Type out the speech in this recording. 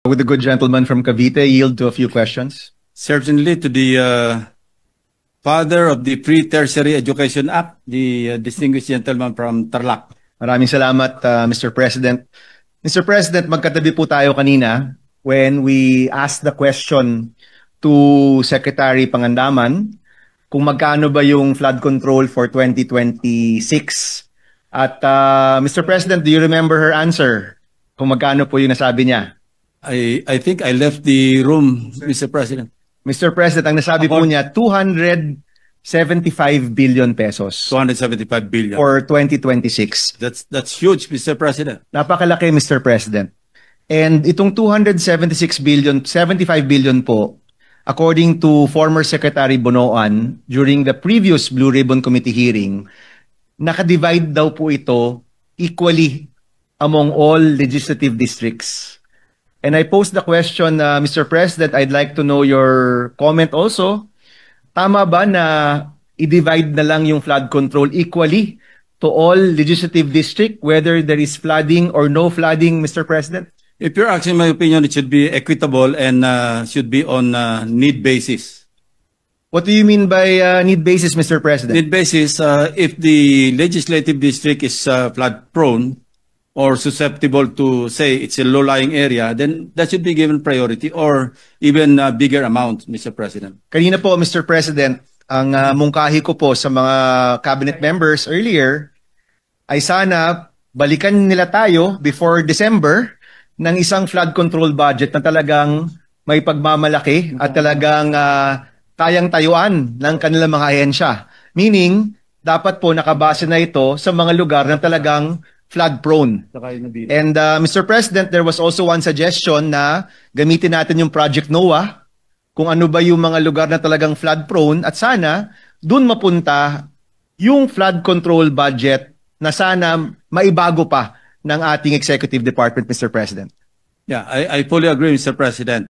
Would the good gentleman from Cavite yield to a few questions? Certainly to the father of the Pre-Tertiary Education Act, the distinguished gentleman from Tarlac. Maraming salamat, Mr. President. Mr. President, magkatabi po tayo kanina when we asked the question to Secretary Pangandaman kung magkano ba yung flood control for 2026. At Mr. President, do you remember her answer? Kung magkano po yung nasabi niya? I think I left the room, Mr. President. Mr. President, ang nasabi po niya, 275 billion pesos 275 billion. for 2026. That's huge, Mr. President. Napakalaki, Mr. President. And itong 275 billion po, according to former Secretary Bonoan during the previous Blue Ribbon Committee hearing, nakadivide daw po ito equally among all legislative districts. And I pose the question, Mr. President, I'd like to know your comment also. Tama ba na i-divide na lang yung flood control equally to all legislative district, whether there is flooding or no flooding, Mr. President? If you're asking my opinion, it should be equitable and should be on need basis. What do you mean by need basis, Mr. President? Need basis, if the legislative district is flood prone or susceptible to, say, it's a low-lying area, then that should be given priority or even a bigger amount, Mr. President. Kanina po, Mr. President, ang mungkahi ko po sa mga cabinet members earlier ay sana balikan nila tayo before December ng isang flood control budget na talagang may pagmamalaki at talagang kayang tayuan ng kanilang mga ahensya. Meaning, dapat po nakabase na ito sa mga lugar na talagang flood prone. And Mr. President, there was also one suggestion na gamitin natin yung Project NOAA kung ano ba yung mga lugar na talagang flood prone at sana dun mapunta yung flood control budget na sana maibago pa ng ating executive department, Mr. President. Yeah, I fully agree, Mr. President.